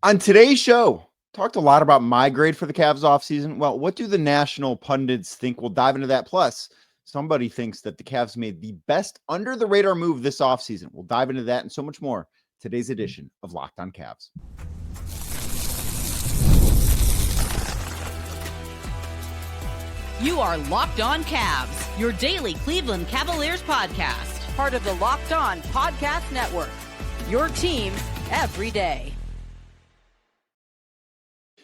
On today's show, talked a lot about my grade for the Cavs offseason. Well, what do the national pundits think? We'll dive into that. Plus, somebody thinks that the Cavs made the best under the radar move this offseason. We'll dive into that and so much more. Today's edition of Locked On Cavs. You are Locked On Cavs, your daily Cleveland Cavaliers podcast. Part of the Locked On Podcast Network, your team every day.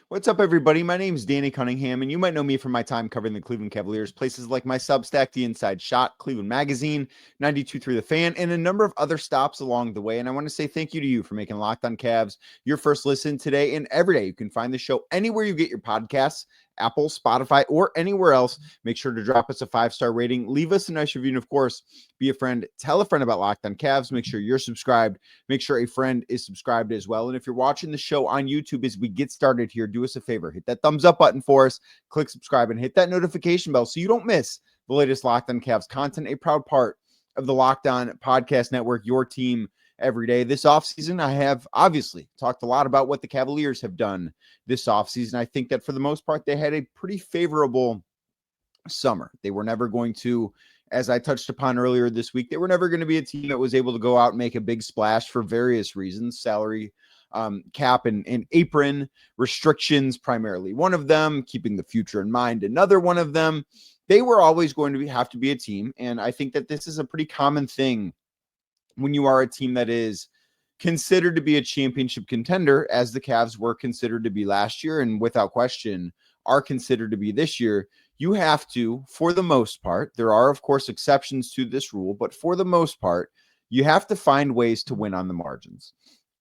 What's up, everybody? My name is Danny Cunningham, and you might know me from my time covering the Cleveland Cavaliers, places like my Substack, The Inside Shot, Cleveland Magazine, 92.3 The Fan, and a number of other stops along the way. And I want to say thank you to you for making Locked On Cavs your first listen today and every day. You can find the show anywhere you get your podcasts, Apple, Spotify, or anywhere else. Make sure to drop us a 5-star rating, leave us a nice review, and of course, be a friend. Tell a friend about Locked On Cavs. Make sure you're subscribed. Make sure a friend is subscribed as well. And if you're watching the show on YouTube as we get started here, do us a favor. Hit that thumbs up button for us, click subscribe, and hit that notification bell so you don't miss the latest Locked On Cavs content, a proud part of the Locked On Podcast Network, your team every day. This offseason, I have obviously talked a lot about what the Cavaliers have done this offseason. I think that for the most part, they had a pretty favorable summer. They were never going to, as I touched upon earlier this week, they were never going to be a team that was able to go out and make a big splash for various reasons. Salary cap and apron restrictions, primarily one of them, keeping the future in mind, another one of them. They were always going to have to be a team. And I think that this is a pretty common thing when you are a team that is considered to be a championship contender, as the Cavs were considered to be last year and without question are considered to be this year. You have to, for the most part, there are of course exceptions to this rule, but for the most part, you have to find ways to win on the margins.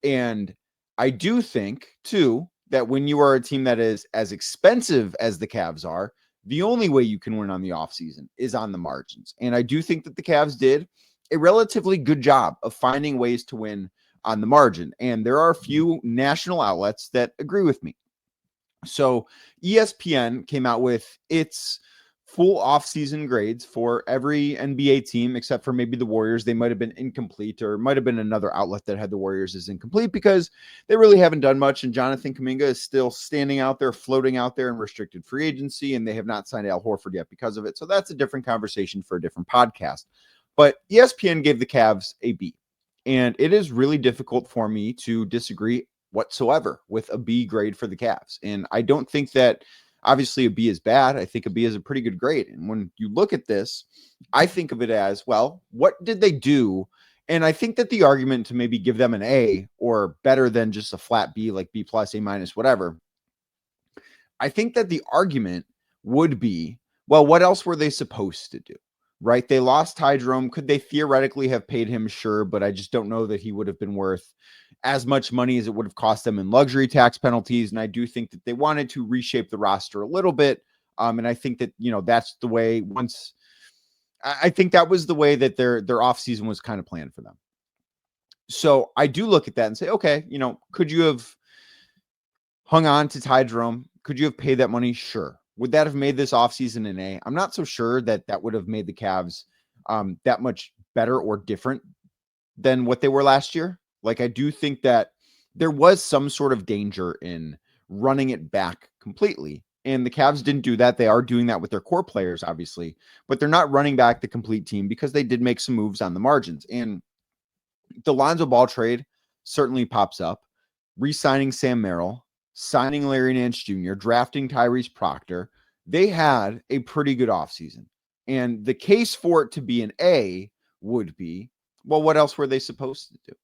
And I do think too that when you are a team that is as expensive as the Cavs are, the only way you can win on the offseason is on the margins. And I do think that the Cavs did a relatively good job of finding ways to win on the margin. And there are a few national outlets that agree with me. So ESPN came out with its full offseason grades for every NBA team, except for maybe the Warriors. They might have been incomplete, or might have been another outlet that had the Warriors as incomplete because they really haven't done much. And Jonathan Kuminga is still standing out there, floating out there in restricted free agency, and they have not signed Al Horford yet because of it. So that's a different conversation for a different podcast. But ESPN gave the Cavs a B, and it is really difficult for me to disagree whatsoever with a B grade for the Cavs. And I don't think that obviously a B is bad. I think a B is a pretty good grade. And when you look at this, I think of it as, well, what did they do? And I think that the argument to maybe give them an A or better than just a flat B, like B plus, A minus, whatever, I think that the argument would be, well, what else were they supposed to do? Right? They lost Ty Jerome. Could they theoretically have paid him? Sure, but I just don't know that he would have been worth as much money as it would have cost them in luxury tax penalties. And I do think that they wanted to reshape the roster a little bit. And I think that, that's the way I think that was the way that their offseason was kind of planned for them. So I do look at that and say, okay, could you have hung on to Ty Jerome? Could you have paid that money? Sure. Would that have made this offseason an A? I'm not so sure that that would have made the Cavs that much better or different than what they were last year. Like, I do think that there was some sort of danger in running it back completely. And the Cavs didn't do that. They are doing that with their core players, obviously, but they're not running back the complete team because they did make some moves on the margins. And the Lonzo Ball trade certainly pops up. Re-signing Sam Merrill, signing Larry Nance Jr., drafting Tyrese Proctor. They had a pretty good offseason. And the case for it to be an A would be, well, what else were they supposed to do?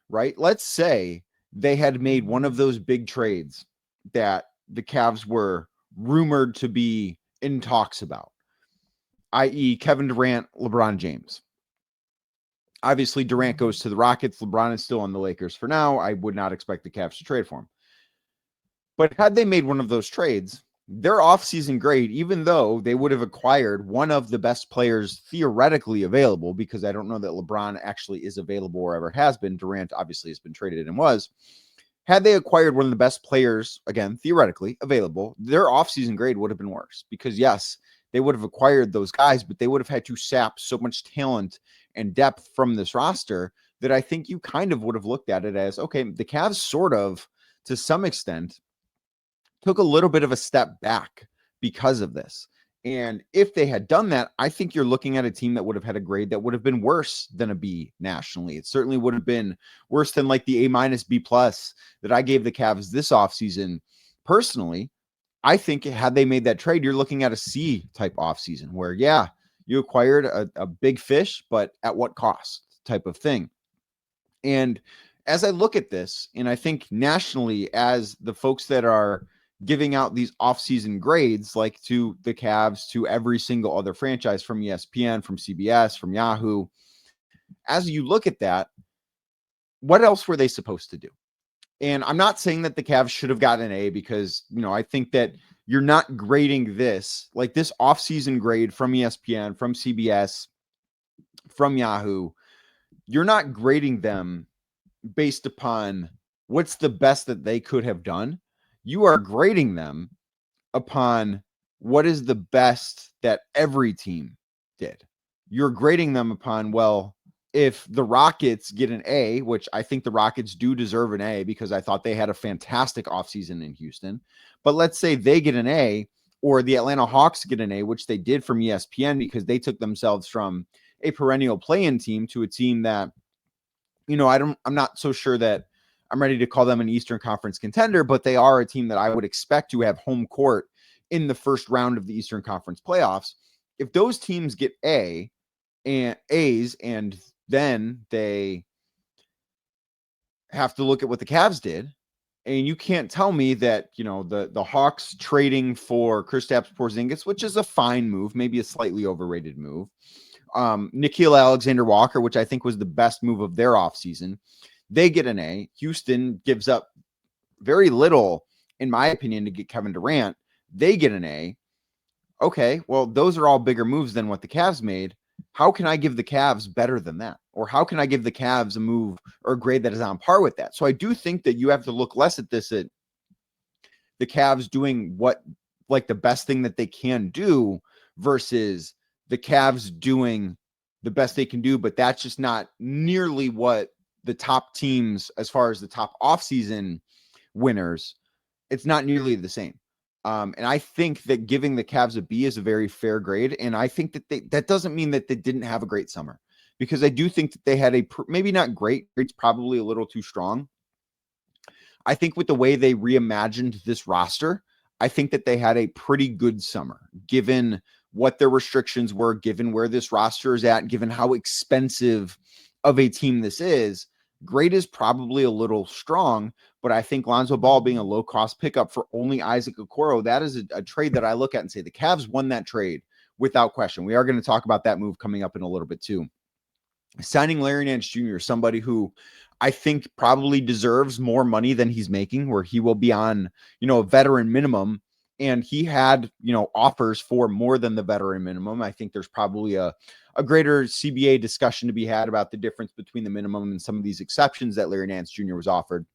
Right? Let's say they had made one of those big trades that the Cavs were rumored to be in talks about, i.e. Kevin Durant, LeBron James. Obviously, Durant goes to the Rockets. LeBron is still on the Lakers for now. I would not expect the Cavs to trade for him. But had they made one of those trades, their offseason grade, even though they would have acquired one of the best players theoretically available, because I don't know that LeBron actually is available or ever has been. Durant obviously has been traded and was. Had they acquired one of the best players, again, theoretically available, their offseason grade would have been worse because, yes, they would have acquired those guys, but they would have had to sap so much talent and depth from this roster that I think you kind of would have looked at it as, okay, the Cavs sort of to some extent, took a little bit of a step back because of this. And if they had done that, I think you're looking at a team that would have had a grade that would have been worse than a B nationally. It certainly would have been worse than like the A- B+ that I gave the Cavs this offseason. Personally, I think had they made that trade, you're looking at a C type offseason where, yeah, you acquired a big fish, but at what cost type of thing. And as I look at this, and I think nationally, as the folks that are giving out these offseason grades, like to the Cavs, to every single other franchise from ESPN, from CBS, from Yahoo, as you look at that, what else were they supposed to do? And I'm not saying that the Cavs should have gotten an A because, I think that you're not grading this, like this offseason grade from ESPN, from CBS, from Yahoo. You're not grading them based upon what's the best that they could have done. You are grading them upon what is the best that every team did. You're grading them upon, well, if the Rockets get an A, which I think the Rockets do deserve an A because I thought they had a fantastic offseason in Houston, but let's say they get an A, or the Atlanta Hawks get an A, which they did from ESPN because they took themselves from a perennial play-in team to a team that, I'm not so sure that I'm ready to call them an Eastern Conference contender, but they are a team that I would expect to have home court in the first round of the Eastern Conference playoffs. If those teams get A's and then they have to look at what the Cavs did, and you can't tell me that, the Hawks trading for Kristaps Porzingis, which is a fine move, maybe a slightly overrated move, Nickeil Alexander-Walker, which I think was the best move of their offseason, they get an A. Houston gives up very little, in my opinion, to get Kevin Durant. They get an A. Okay, well, those are all bigger moves than what the Cavs made. How can I give the Cavs better than that? Or how can I give the Cavs a move or a grade that is on par with that? So I do think that you have to look less at this, at the Cavs doing what, like, the best thing that they can do versus the Cavs doing the best they can do, but that's just not nearly what the top teams, as far as the top offseason winners, it's not nearly the same. And I think that giving the Cavs a B is a very fair grade. And I think that that doesn't mean that they didn't have a great summer, because I do think that they had maybe not great, it's probably a little too strong. I think with the way they reimagined this roster, I think that they had a pretty good summer, given what their restrictions were, given where this roster is at, given how expensive of a team this is. Great is probably a little strong, but I think Lonzo Ball being a low-cost pickup for only Isaac Okoro, that is a trade that I look at and say the Cavs won that trade without question. We are going to talk about that move coming up in a little bit too. Signing Larry Nance Jr., somebody who I think probably deserves more money than he's making, where he will be on, a veteran minimum. And he had, offers for more than the veteran minimum. I think there's probably a greater CBA discussion to be had about the difference between the minimum and some of these exceptions that Larry Nance Jr. was offered.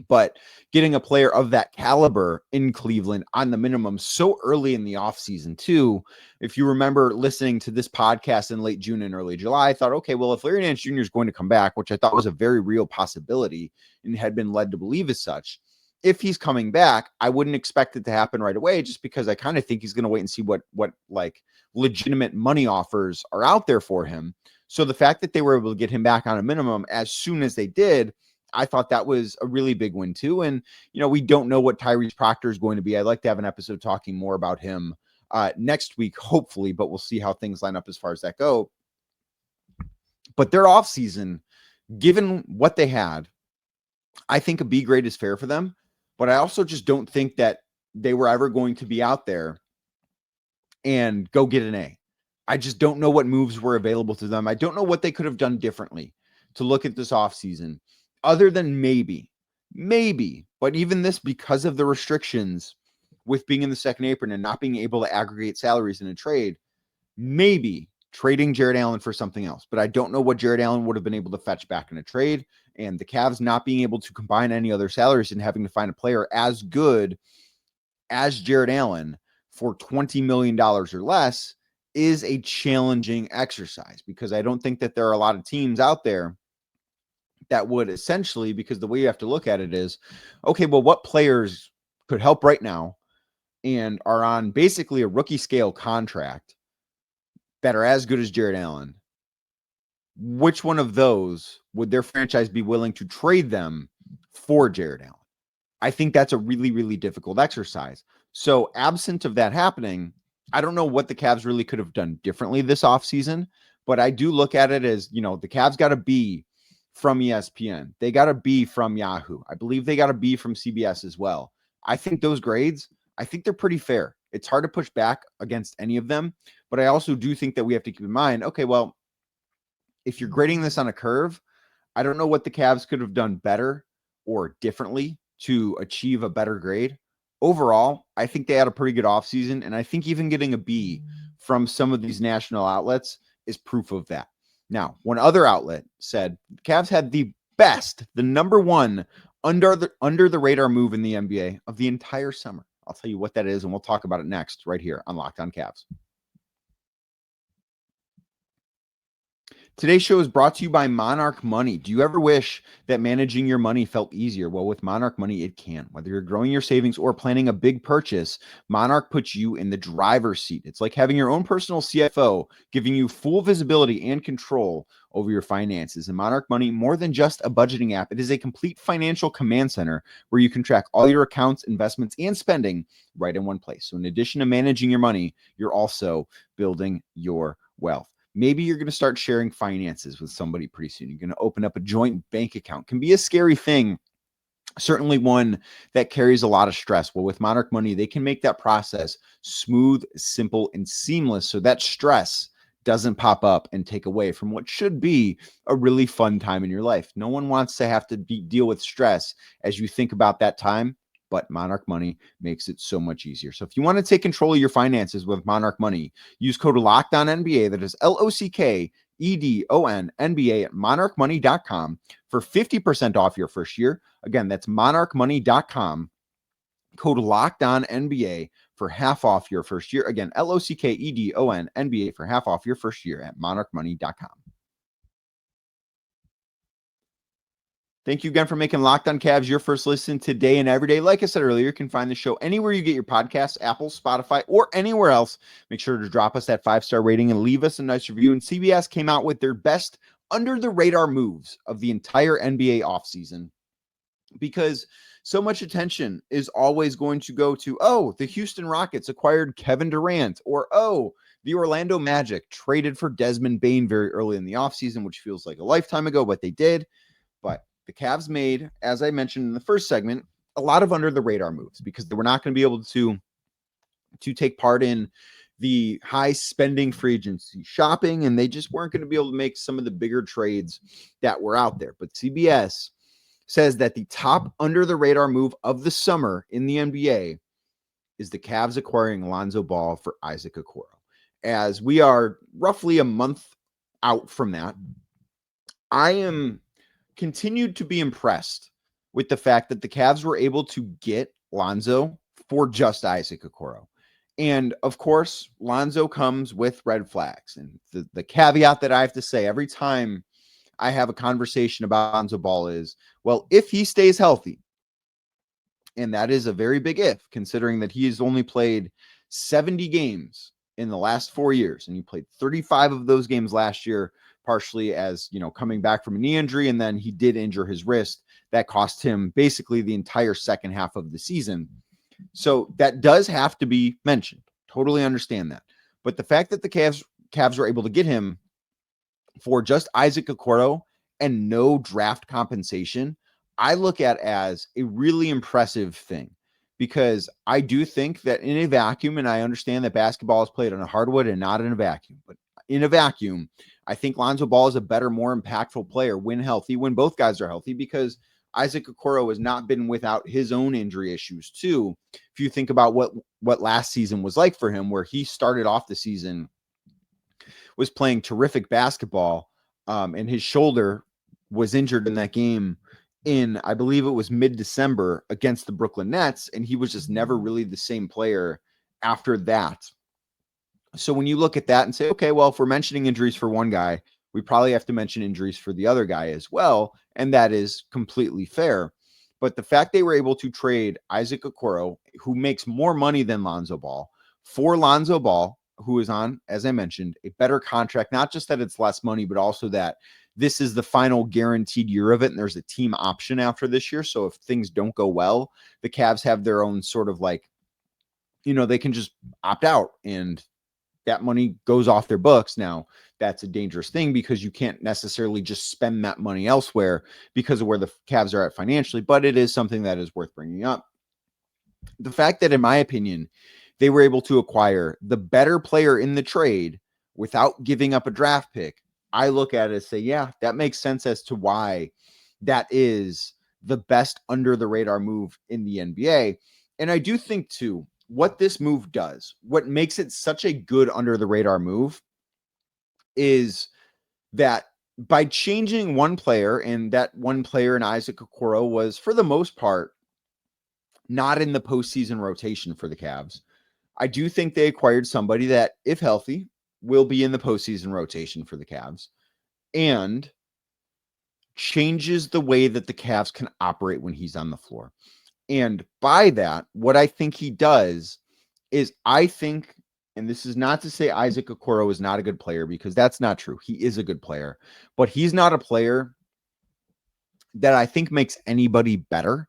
But getting a player of that caliber in Cleveland on the minimum so early in the offseason too, if you remember listening to this podcast in late June and early July, I thought, okay, well, if Larry Nance Jr. is going to come back, which I thought was a very real possibility and had been led to believe as such, if he's coming back, I wouldn't expect it to happen right away, just because I kind of think he's going to wait and see what like legitimate money offers are out there for him. So the fact that they were able to get him back on a minimum as soon as they did, I thought that was a really big win too. And, we don't know what Tyrese Proctor is going to be. I'd like to have an episode talking more about him next week, hopefully, but we'll see how things line up as far as that go. But their offseason, given what they had, I think a B grade is fair for them. But I also just don't think that they were ever going to be out there and go get an A. I just don't know what moves were available to them. I don't know what they could have done differently to look at this offseason, other than maybe, but even this, because of the restrictions with being in the second apron and not being able to aggregate salaries in a trade, maybe trading Jared Allen for something else. But I don't know what Jared Allen would have been able to fetch back in a trade. And the Cavs not being able to combine any other salaries and having to find a player as good as Jared Allen for $20 million or less is a challenging exercise, because I don't think that there are a lot of teams out there that would essentially, because the way you have to look at it is, okay, well, what players could help right now and are on basically a rookie scale contract that are as good as Jared Allen? Which one of those would their franchise be willing to trade them for Jared Allen? I think that's a really, really difficult exercise. So absent of that happening, I don't know what the Cavs really could have done differently this offseason, but I do look at it as, the Cavs got a B from ESPN. They got a B from Yahoo. I believe they got a B from CBS as well. I think those grades, I think they're pretty fair. It's hard to push back against any of them, but I also do think that we have to keep in mind, okay, well, if you're grading this on a curve, I don't know what the Cavs could have done better or differently to achieve a better grade. Overall, I think they had a pretty good offseason, and I think even getting a B from some of these national outlets is proof of that. Now, one other outlet said Cavs had the best, the number one under the radar move in the NBA of the entire summer. I'll tell you what that is, and we'll talk about it next right here on Locked On Cavs. Today's show is brought to you by Monarch Money. Do you ever wish that managing your money felt easier? Well, with Monarch Money, it can. Whether you're growing your savings or planning a big purchase, Monarch puts you in the driver's seat. It's like having your own personal CFO, giving you full visibility and control over your finances. And Monarch Money, more than just a budgeting app, it is a complete financial command center where you can track all your accounts, investments, and spending right in one place. So in addition to managing your money, you're also building your wealth. Maybe you're going to start sharing finances with somebody pretty soon. You're going to open up a joint bank account. It can be a scary thing, certainly one that carries a lot of stress. Well, with Monarch Money, they can make that process smooth, simple, and seamless so that stress doesn't pop up and take away from what should be a really fun time in your life. No one wants to have to deal with stress as you think about that time, but Monarch Money makes it so much easier. So if you want to take control of your finances with Monarch Money, use code LOCKEDONNBA, that is LOCKEDON NBA at monarchmoney.com for 50% off your first year. Again, that's monarchmoney.com, code LOCKEDONNBA for half off your first year. Again, LOCKEDON NBA for half off your first year at monarchmoney.com. Thank you again for making Locked On Cavs your first listen today and every day. Like I said earlier, you can find the show anywhere you get your podcasts, Apple, Spotify, or anywhere else. Make sure to drop us that 5-star rating and leave us a nice review. And CBS came out with their best under-the-radar moves of the entire NBA offseason, because so much attention is always going to go to, oh, the Houston Rockets acquired Kevin Durant, or, oh, the Orlando Magic traded for Desmond Bane very early in the offseason, which feels like a lifetime ago, but they did. But the Cavs made, as I mentioned in the first segment, a lot of under-the-radar moves because they were not going to be able to take part in the high-spending free agency shopping, and they just weren't going to be able to make some of the bigger trades that were out there. But CBS says that the top under-the-radar move of the summer in the NBA is the Cavs acquiring Lonzo Ball for Isaac Okoro. As we are roughly a month out from that, I am continued to be impressed with the fact that the Cavs were able to get Lonzo for just Isaac Okoro. And of course, Lonzo comes with red flags. And the caveat that I have to say every time I have a conversation about Lonzo Ball is, well, if he stays healthy, and that is a very big if, considering that he has only played 70 games in the last 4 years, and he played 35 of those games last year, partially as, coming back from a knee injury, and then he did injure his wrist. That cost him basically the entire second half of the season. So that does have to be mentioned. Totally understand that. But the fact that the Cavs were able to get him for just Isaac Okoro and no draft compensation, I look at as a really impressive thing, because I do think that in a vacuum, and I understand that basketball is played on a hardwood and not in a vacuum, but in a vacuum, I think Lonzo Ball is a better, more impactful player when healthy, when both guys are healthy, because Isaac Okoro has not been without his own injury issues too. If you think about what last season was like for him, where he started off the season, was playing terrific basketball, and his shoulder was injured in that game in, I believe it was mid-December against the Brooklyn Nets, and he was just never really the same player after that. So when you look at that and say, okay, well, if we're mentioning injuries for one guy, We probably have to mention injuries for the other guy as well, and that is completely fair. But the fact they were able to trade Isaac Okoro, who makes more money than Lonzo Ball, for Lonzo Ball, who is on, as I mentioned, a better contract, not just that it's less money, but also that this is the final guaranteed year of it, and there's a team option after this year. So if things don't go well, the Cavs have their own sort of like, they can just opt out and that money goes off their books. Now, that's a dangerous thing because you can't necessarily just spend that money elsewhere because of where the Cavs are at financially, but it is something that is worth bringing up. The fact that, in my opinion, they were able to acquire the better player in the trade without giving up a draft pick, I look at it and say, yeah, that makes sense as to why that is the best under the radar move in the NBA. And I do think, too, what this move does, what makes it such a good under the radar move, is that by changing one player, and that one player in Isaac Okoro was, for the most part, not in the postseason rotation for the Cavs. I do think they acquired somebody that, if healthy, will be in the postseason rotation for the Cavs and changes the way that the Cavs can operate when he's on the floor. And by that, what I think he does is I think, and this is not to say Isaac Okoro is not a good player, because that's not true. He is a good player, but he's not a player that I think makes anybody better.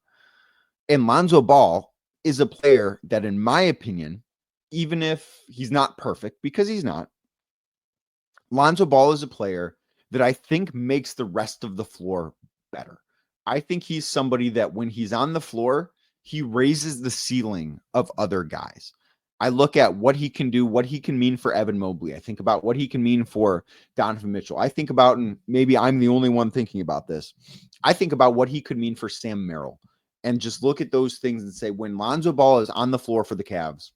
And Lonzo Ball is a player that, in my opinion, even if he's not perfect, because he's not, Lonzo Ball is a player that I think makes the rest of the floor better. I think he's somebody that when he's on the floor, he raises the ceiling of other guys. I look at what he can do, what he can mean for Evan Mobley. I think about what he can mean for Donovan Mitchell. I think about, and maybe I'm the only one thinking about this, I think about what he could mean for Sam Merrill, and just look at those things and say, when Lonzo Ball is on the floor for the Cavs,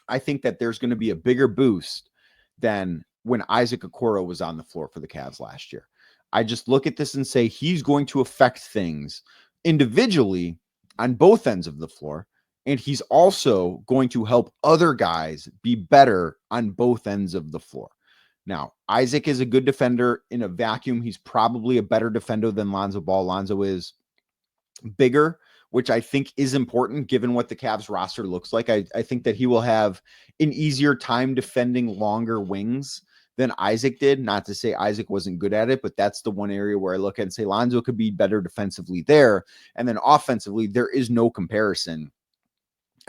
I think that there's going to be a bigger boost than when Isaac Okoro was on the floor for the Cavs last year. I just look at this and say he's going to affect things individually on both ends of the floor, and he's also going to help other guys be better on both ends of the floor. Now, Isaac is a good defender in a vacuum. He's probably a better defender than Lonzo Ball. Lonzo is bigger, which I think is important given what the Cavs roster looks like. I think that he will have an easier time defending longer wings than Isaac did. Not to say Isaac wasn't good at it, but that's the one area where I look at and say Lonzo could be better defensively there. And then offensively, there is no comparison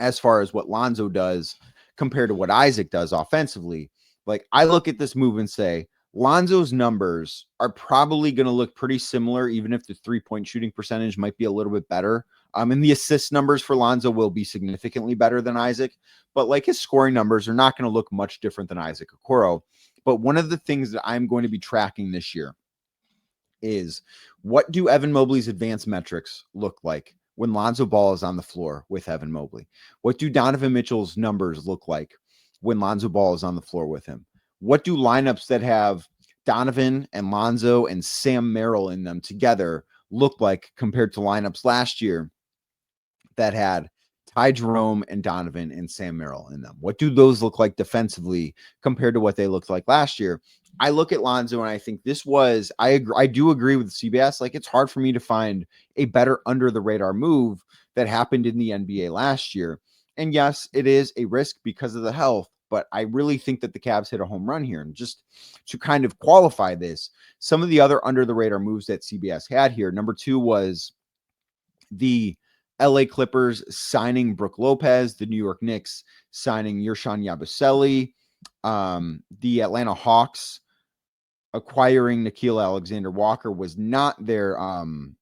as far as what Lonzo does compared to what Isaac does offensively. Like, I look at this move and say, Lonzo's numbers are probably going to look pretty similar, even if the three-point shooting percentage might be a little bit better. And the assist numbers for Lonzo will be significantly better than Isaac, but like his scoring numbers are not going to look much different than Isaac Okoro. But one of the things that I'm going to be tracking this year is, what do Evan Mobley's advanced metrics look like when Lonzo Ball is on the floor with Evan Mobley? What do Donovan Mitchell's numbers look like when Lonzo Ball is on the floor with him? What do lineups that have Donovan and Lonzo and Sam Merrill in them together look like compared to lineups last year that had Ty Jerome and Donovan and Sam Merrill in them? What do those look like defensively compared to what they looked like last year? I look at Lonzo and I think this was, I do agree with CBS. Like, it's hard for me to find a better under the radar move that happened in the NBA last year. And yes, it is a risk because of the health, but I really think that the Cavs hit a home run here. And just to kind of qualify this, some of the other under the radar moves that CBS had here. Number 2 was the LA Clippers signing Brook Lopez, the New York Knicks signing Yershon Yabusele, the Atlanta Hawks acquiring Nickeil Alexander-Walker was not their under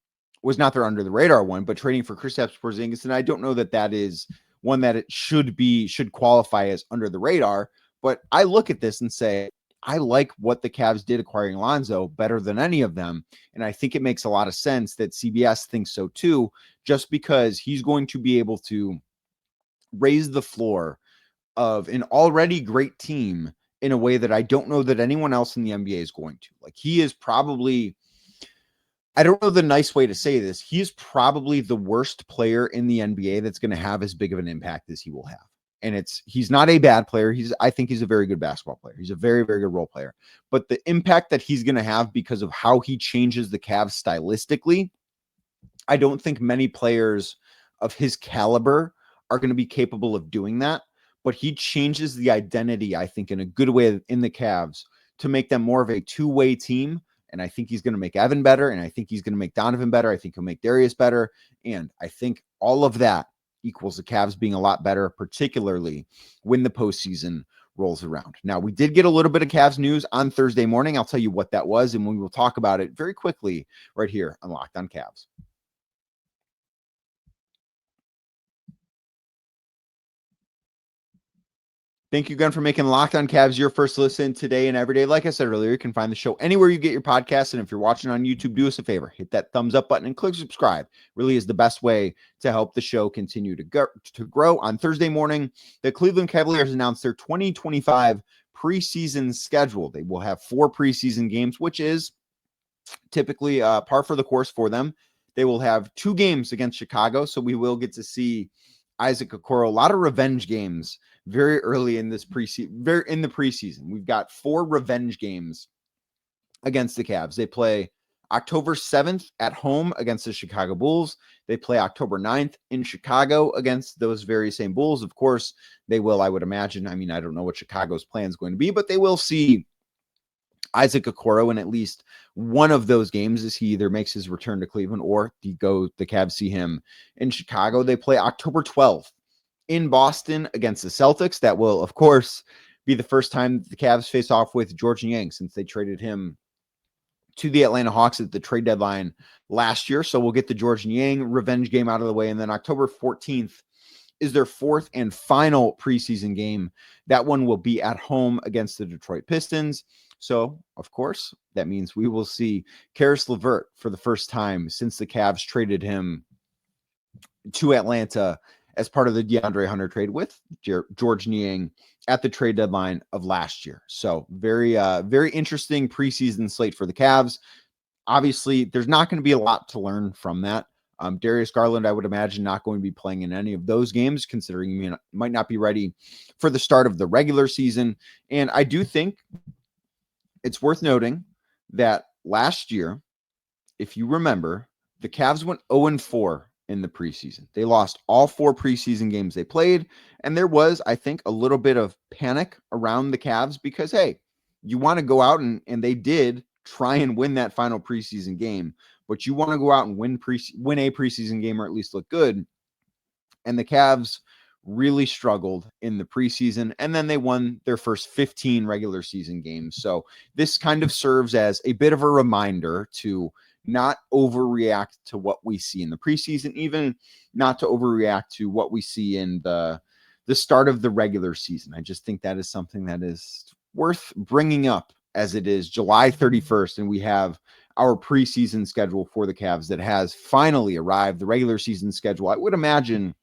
the radar one, but trading for Kristaps Porzingis. And I don't know that that is one that it should qualify as under the radar, but I look at this and say, I like what the Cavs did acquiring Lonzo better than any of them. And I think it makes a lot of sense that CBS thinks so too, just because he's going to be able to raise the floor of an already great team in a way that I don't know that anyone else in the NBA is going to. Like, he is probably, I don't know the nice way to say this, he is probably the worst player in the NBA that's going to have as big of an impact as he will have. And he's not a bad player. I think he's a very good basketball player. He's a very, very good role player. But the impact that he's going to have because of how he changes the Cavs stylistically, I don't think many players of his caliber are going to be capable of doing that. But he changes the identity, I think, in a good way in the Cavs to make them more of a two-way team. And I think he's going to make Evan better. And I think he's going to make Donovan better. I think he'll make Darius better. And I think all of that equals the Cavs being a lot better, particularly when the postseason rolls around. Now, we did get a little bit of Cavs news on Thursday morning. I'll tell you what that was, and we will talk about it very quickly right here on Locked On Cavs. Thank you again for making Locked On Cavs your first listen today and every day. Like I said earlier, you can find the show anywhere you get your podcasts. And if you're watching on YouTube, do us a favor, hit that thumbs up button and click subscribe. Really is the best way to help the show continue to grow. On Thursday morning, the Cleveland Cavaliers announced their 2025 preseason schedule. They will have 4 preseason games, which is typically par for the course for them. They will have 2 games against Chicago, so we will get to see Isaac Okoro, a lot of revenge games very early in this preseason. We've got 4 revenge games against the Cavs. They play October 7th at home against the Chicago Bulls. They play October 9th in Chicago against those very same Bulls. Of course, they will, I would imagine. I mean, I don't know what Chicago's plan is going to be, but they will see Isaac Okoro in at least one of those games as he either makes his return to Cleveland or the Cavs see him in Chicago. They play October 12th in Boston against the Celtics. That will, of course, be the first time the Cavs face off with Georges Niang since they traded him to the Atlanta Hawks at the trade deadline last year. So we'll get the Georges Niang revenge game out of the way. And then October 14th is their 4th and final preseason game. That one will be at home against the Detroit Pistons. So, of course, that means we will see Caris LeVert for the first time since the Cavs traded him to Atlanta as part of the DeAndre Hunter trade with Georges Niang at the trade deadline of last year. So very interesting preseason slate for the Cavs. Obviously, there's not going to be a lot to learn from that. Darius Garland, I would imagine, not going to be playing in any of those games, considering he might not be ready for the start of the regular season. And I do think it's worth noting that last year, if you remember, the Cavs went 0-4 in the preseason. They lost all 4 preseason games they played. And there was, I think, a little bit of panic around the Cavs because, hey, you want to go out and they did try and win that final preseason game, but you want to go out and win a preseason game or at least look good. And the Cavs really struggled in the preseason, and then they won their first 15 regular season games. So this kind of serves as a bit of a reminder to not overreact to what we see in the preseason, even not to overreact to what we see in the start of the regular season. I just think that is something that is worth bringing up, as it is July 31st, and we have our preseason schedule for the Cavs that has finally arrived. The regular season schedule, I would imagine,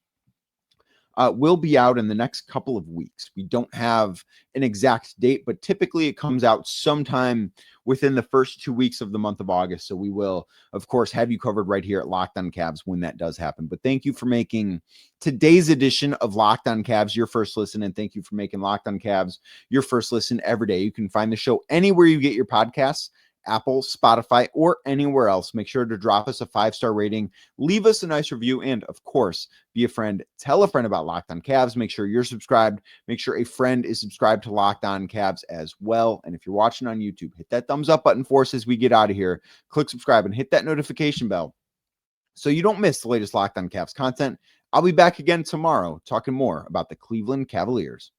will be out in the next couple of weeks. We don't have an exact date, but typically it comes out sometime within the first 2 weeks of the month of August. So we will, of course, have you covered right here at Locked On Cavs when that does happen. But thank you for making today's edition of Locked On Cavs your first listen, and thank you for making Locked On Cavs your first listen every day. You can find the show anywhere you get your podcasts, Apple, Spotify, or anywhere else. Make sure to drop us a 5-star rating, leave us a nice review, and of course, be a friend. Tell a friend about Locked On Cavs. Make sure you're subscribed. Make sure a friend is subscribed to Locked On Cavs as well. And if you're watching on YouTube, hit that thumbs up button for us as we get out of here. Click subscribe and hit that notification bell so you don't miss the latest Locked On Cavs content. I'll be back again tomorrow talking more about the Cleveland Cavaliers.